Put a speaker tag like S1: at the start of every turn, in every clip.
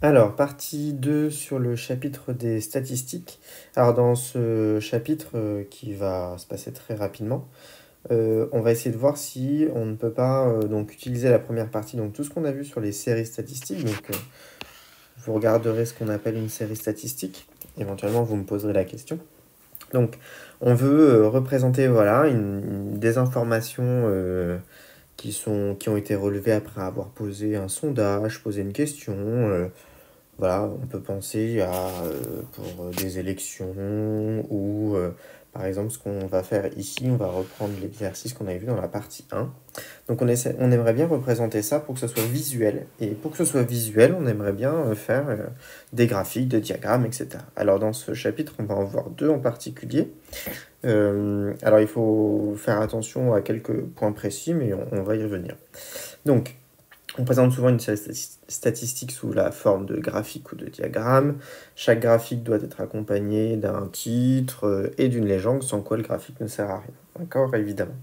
S1: Alors, partie 2 sur le chapitre des statistiques. Alors, dans ce chapitre qui va se passer très rapidement, on va essayer de voir si on ne peut pas donc utiliser la première partie, donc tout ce qu'on a vu sur les séries statistiques. Donc, vous regarderez ce qu'on appelle une série statistique. Éventuellement, vous me poserez la question. Donc, on veut représenter voilà, des informations qui ont été relevées après avoir posé un sondage, posé une question. Voilà, on peut penser à pour des élections ou par exemple ce qu'on va faire ici, on va reprendre l'exercice qu'on avait vu dans la partie 1. Donc on aimerait bien représenter ça pour que ce soit visuel. Et pour que ce soit visuel, on aimerait bien faire des graphiques, des diagrammes, etc. Alors dans ce chapitre, on va en voir deux en particulier. Alors il faut faire attention à quelques points précis, mais on va y revenir. Donc, on présente souvent une série statistique sous la forme de graphique ou de diagramme. Chaque graphique doit être accompagné d'un titre et d'une légende, sans quoi le graphique ne sert à rien. D'accord, évidemment.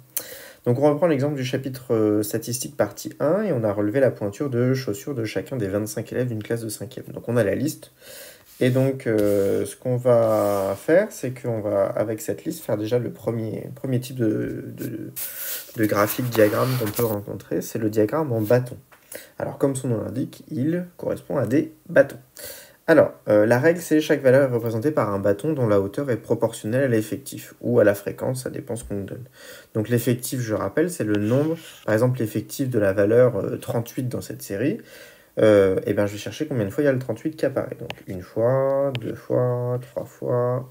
S1: Donc on reprend l'exemple du chapitre statistique partie 1 et on a relevé la pointure de chaussures de chacun des 25 élèves d'une classe de 5e. Donc on a la liste. Et donc ce qu'on va faire, c'est qu'on va, avec cette liste, faire déjà le premier type de graphique, diagramme qu'on peut rencontrer, c'est le diagramme en bâton. Alors, comme son nom l'indique, il correspond à des bâtons. Alors, la règle, c'est chaque valeur est représentée par un bâton dont la hauteur est proportionnelle à l'effectif, ou à la fréquence, ça dépend ce qu'on nous donne. Donc l'effectif, je rappelle, c'est le nombre, par exemple l'effectif de la valeur 38 dans cette série, et bien je vais chercher combien de fois il y a le 38 qui apparaît. Donc une fois, deux fois, trois fois,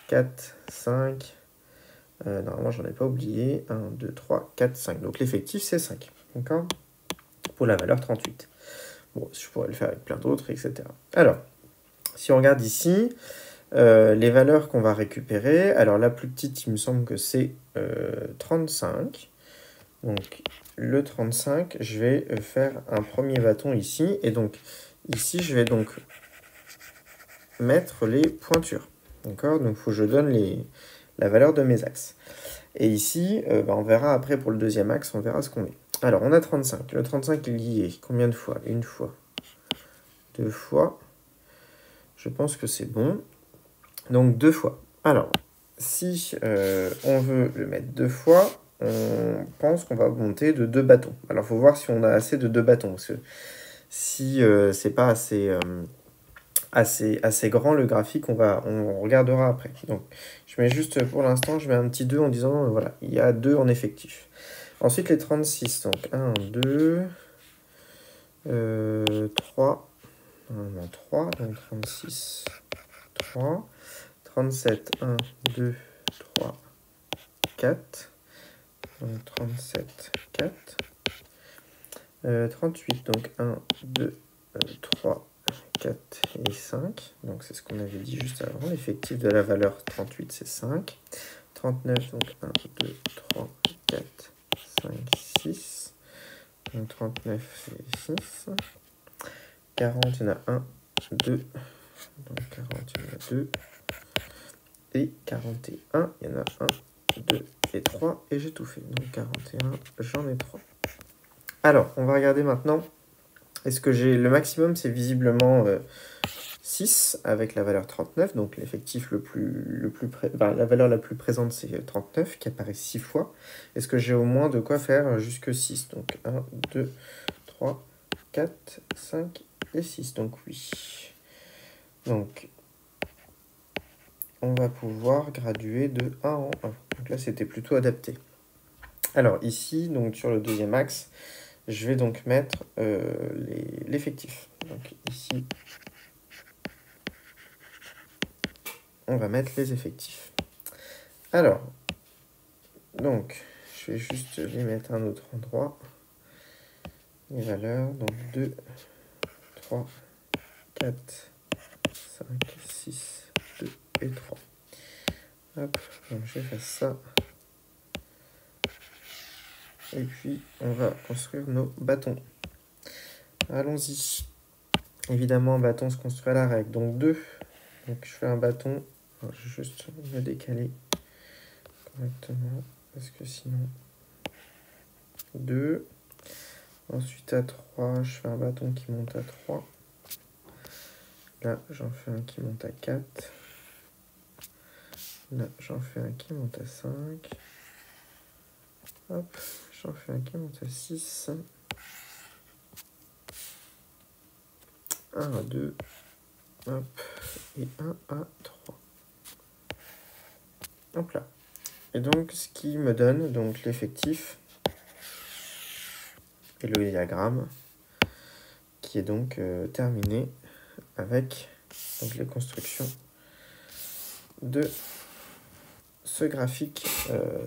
S1: 4, 5, normalement j'en ai pas oublié, 1, 2, 3, 4, 5. Donc l'effectif c'est 5, d'accord? Pour la valeur 38. Bon, je pourrais le faire avec plein d'autres, etc. Alors, si on regarde ici, les valeurs qu'on va récupérer, alors la plus petite, il me semble que c'est 35. Donc, le 35, je vais faire un premier bâton ici. Et donc, ici, je vais donc mettre les pointures. D'accord? Donc, il faut que je donne la valeur de mes axes. Et ici, on verra après pour le deuxième axe, on verra ce qu'on met. Alors, on a 35. Le 35 est lié combien de fois? Une fois. Deux fois. Je pense que c'est bon. Donc deux fois. Alors, si on veut le mettre deux fois, on pense qu'on va augmenter de deux bâtons. Alors, il faut voir si on a assez de deux bâtons. Parce que si c'est pas assez grand le graphique, on regardera après. Donc, je mets juste pour l'instant, je mets un petit 2 en disant, voilà, il y a 2 en effectif. Ensuite, les 36. Donc, 1, 2, 3. Non, 3, donc 36, 3. 37, 1, 2, 3, 4. Donc 37, 4. 38, donc 1, 2, 3, 4 et 5. Donc c'est ce qu'on avait dit juste avant. L'effectif de la valeur 38, c'est 5. 39, donc 1, 2, 3, 4, 5, 6. Donc 39, c'est 6. 40, il y en a 1, 2. Donc 40, il y en a 2. Et 41, il y en a 1, 2 et 3. Et j'ai tout fait. Donc 41, j'en ai 3. Alors, on va regarder maintenant. Est-ce que j'ai le maximum, c'est visiblement 6 avec la valeur 39. Donc l'effectif la valeur la plus présente, c'est 39 qui apparaît 6 fois. Est-ce que j'ai au moins de quoi faire jusque 6? Donc 1, 2, 3, 4, 5 et 6. Donc oui. Donc on va pouvoir graduer de 1 en 1. Donc là, c'était plutôt adapté. Alors ici, donc sur le deuxième axe, je vais donc mettre l'effectif. Donc ici, on va mettre les effectifs. Alors, donc, je vais juste les mettre à un autre endroit. Les valeurs, donc 2, 3, 4, 5, 6, 2 et 3. Hop, donc je vais faire ça. Et puis, on va construire nos bâtons. Allons-y. Évidemment, un bâton se construit à la règle. Donc 2. Donc je fais un bâton. Alors, je vais juste me décaler correctement. Parce que sinon... 2. Ensuite à 3, je fais un bâton qui monte à 3. Là, j'en fais un qui monte à 4. Là, j'en fais un qui monte à 5. Hop, j'en fais un qui monte à 6. 1 à 2. Hop, et 1 à 3. Hop là. Et donc, ce qui me donne donc l'effectif et le diagramme qui est donc terminé avec donc, les constructions de ce graphique,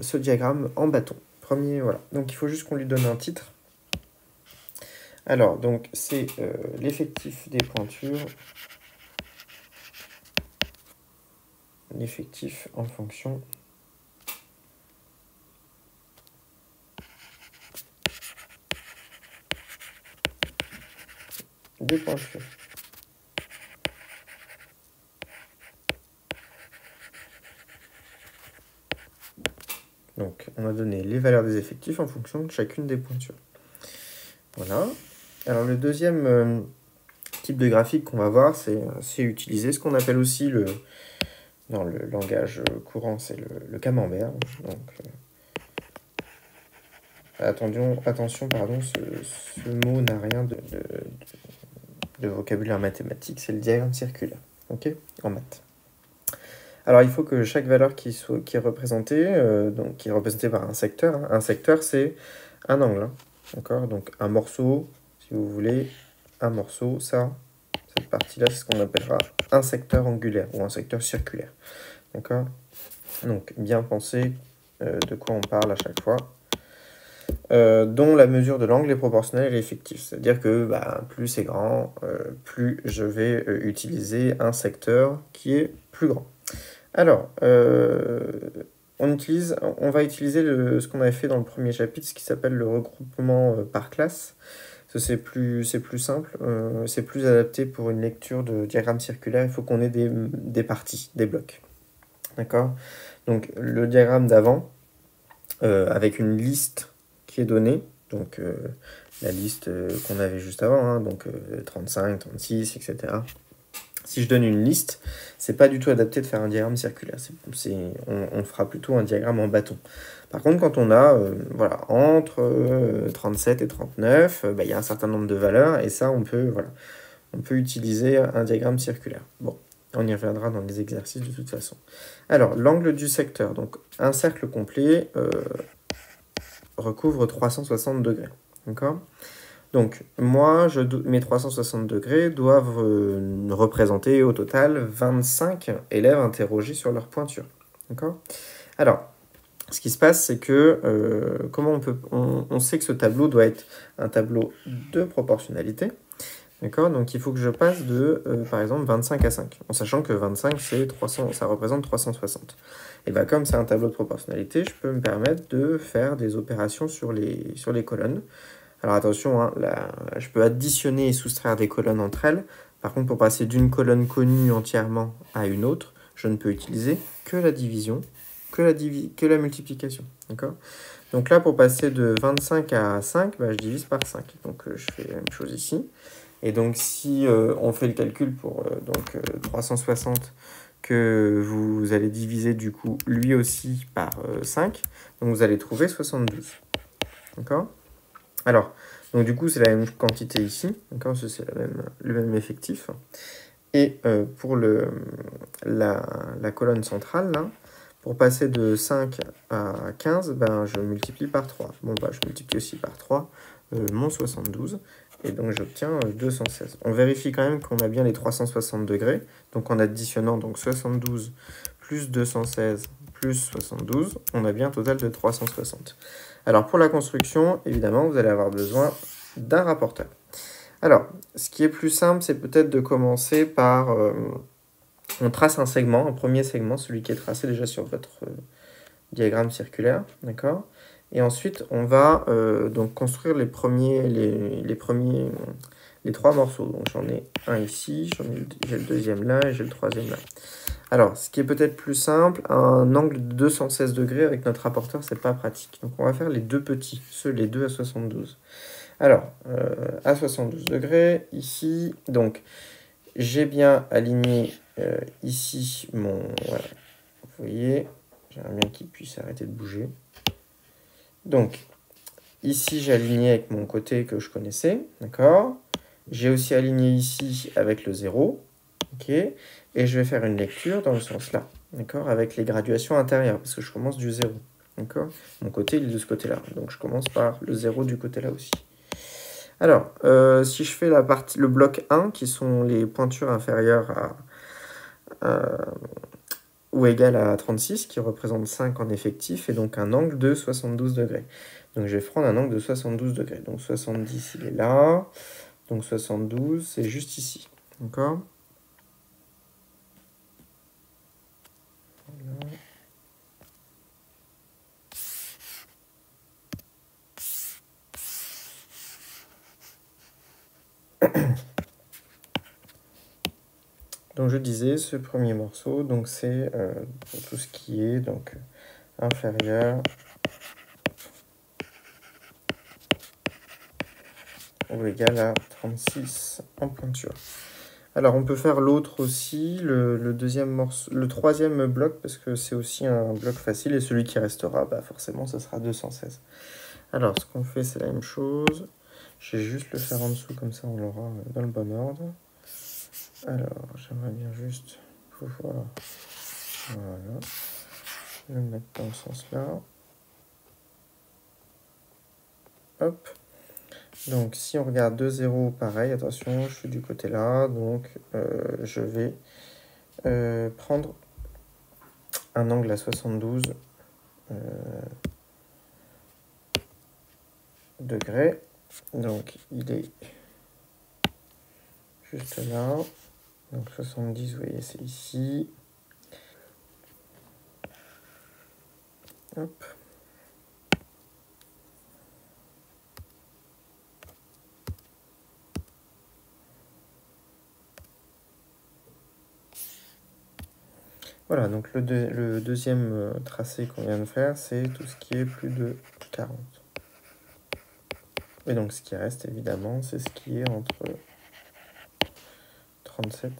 S1: ce diagramme en bâton. Premier, voilà. Donc, il faut juste qu'on lui donne un titre. Alors, donc, c'est l'effectif des pointures. L'effectif en fonction des pointures. Donc, on a donné les valeurs des effectifs en fonction de chacune des pointures. Voilà. Alors, le deuxième type de graphique qu'on va voir, c'est utiliser ce qu'on appelle aussi dans le langage courant, c'est le camembert. Donc, attention, pardon, ce mot n'a rien de vocabulaire mathématique, c'est le diagramme circulaire, ok, en maths. Alors, il faut que chaque valeur qui est représentée, donc qui est représentée par un secteur, hein. Un secteur, c'est un angle, hein, d'accord. Donc, un morceau, si vous voulez, un morceau, cette partie-là, c'est ce qu'on appellera un secteur angulaire ou un secteur circulaire, d'accord. Donc, bien penser de quoi on parle à chaque fois. Dont la mesure de l'angle est proportionnelle à l'effectif. C'est-à-dire que plus c'est grand, plus je vais utiliser un secteur qui est plus grand. Alors, on va utiliser ce qu'on avait fait dans le premier chapitre, ce qui s'appelle le regroupement par classe. C'est plus simple, c'est plus adapté pour une lecture de diagramme circulaire. Il faut qu'on ait des parties, des blocs. D'accord? Donc, le diagramme d'avant, avec une liste qui est donnée, donc la liste qu'on avait juste avant, hein, donc 35, 36, etc. Si je donne une liste, c'est pas du tout adapté de faire un diagramme circulaire. On fera plutôt un diagramme en bâton. Par contre, quand on a entre 37 et 39, il y a un certain nombre de valeurs, et ça, on peut utiliser un diagramme circulaire. Bon, on y reviendra dans les exercices de toute façon. Alors, l'angle du secteur. Donc, un cercle complet recouvre 360 degrés. D'accord ? Donc, moi, mes 360 degrés doivent représenter au total 25 élèves interrogés sur leur pointure. D'accord ? Alors, ce qui se passe, c'est que comment on sait que ce tableau doit être un tableau de proportionnalité. D'accord ? Donc, il faut que je passe de, par exemple, 25 à 5, en sachant que 25, ça représente 360. Et bien, comme c'est un tableau de proportionnalité, je peux me permettre de faire des opérations sur les colonnes. Alors attention, hein, je peux additionner et soustraire des colonnes entre elles. Par contre, pour passer d'une colonne connue entièrement à une autre, je ne peux utiliser que la division, que la multiplication. D'accord ? Donc là, pour passer de 25 à 5, je divise par 5. Donc je fais la même chose ici. Et donc si on fait le calcul pour 360, que vous allez diviser du coup lui aussi par 5, donc vous allez trouver 72. D'accord ? Alors, donc du coup, c'est la même quantité ici, d'accord, c'est le même effectif. Et pour la colonne centrale, là, pour passer de 5 à 15, je multiplie par 3. Bon, je multiplie aussi par 3 mon 72, et donc j'obtiens 216. On vérifie quand même qu'on a bien les 360 degrés, donc en additionnant donc 72 plus 216 plus 72, on a bien un total de 360. Alors, pour la construction, évidemment, vous allez avoir besoin d'un rapporteur. Alors, ce qui est plus simple, c'est peut-être de commencer par... on trace un segment, un premier segment, celui qui est tracé déjà sur votre diagramme circulaire, d'accord ? Et ensuite, on va donc construire les trois morceaux. Donc, j'en ai un ici, j'ai le deuxième là et j'ai le troisième là. Alors, ce qui est peut-être plus simple, un angle de 216 degrés avec notre rapporteur, c'est pas pratique. Donc, on va faire les deux petits, les deux à 72. Alors, à 72 degrés, ici, donc, j'ai bien aligné ici mon... Voilà, vous voyez, j'aimerais bien qu'il puisse arrêter de bouger. Donc, ici, j'ai aligné avec mon côté que je connaissais, d'accord? J'ai aussi aligné ici avec le 0, ok? Et je vais faire une lecture dans le sens là, d'accord? Avec les graduations intérieures, parce que je commence du 0, d'accord? Mon côté, il est de ce côté-là, donc je commence par le 0 du côté-là aussi. Alors, si je fais la partie, le bloc 1, qui sont les pointures inférieures ou égales à 36, qui représente 5 en effectif, et donc un angle de 72 degrés. Donc je vais prendre un angle de 72 degrés. Donc 70, il est là. Donc 72, c'est juste ici. D'accord ? Donc je disais, ce premier morceau, donc c'est pour tout ce qui est donc inférieur ou égal à 36 en pointure. Alors on peut faire l'autre aussi, le deuxième morceau, le troisième bloc, parce que c'est aussi un bloc facile, et celui qui restera, bah forcément, ça sera 216. Alors ce qu'on fait, c'est la même chose. Je vais juste le faire en dessous, comme ça on l'aura dans le bon ordre. Alors, j'aimerais bien juste pouvoir voilà, le mettre dans ce sens-là. Hop. Donc, si on regarde 2, 0, pareil, attention, je suis du côté là, donc je vais prendre un angle à 72 degrés. Donc, il est juste là. Donc, 70, vous voyez, c'est ici. Hop. Voilà, donc le deuxième tracé qu'on vient de faire, c'est tout ce qui est plus de 40. Et donc, ce qui reste, évidemment, c'est ce qui est entre 37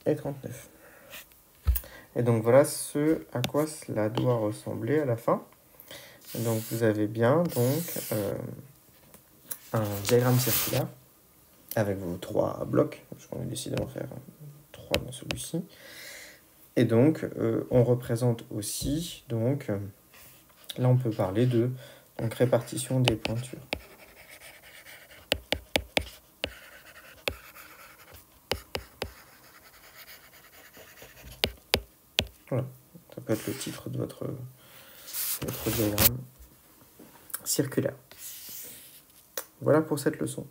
S1: et 39. Et donc, voilà ce à quoi cela doit ressembler à la fin. Et donc, vous avez bien donc un diagramme circulaire avec vos 3 blocs. Je vais décider d'en faire 3 dans celui-ci. Et donc, on représente aussi, donc, là, on peut parler de donc, répartition des pointures. Voilà, ça peut être le titre de votre diagramme circulaire. Voilà pour cette leçon.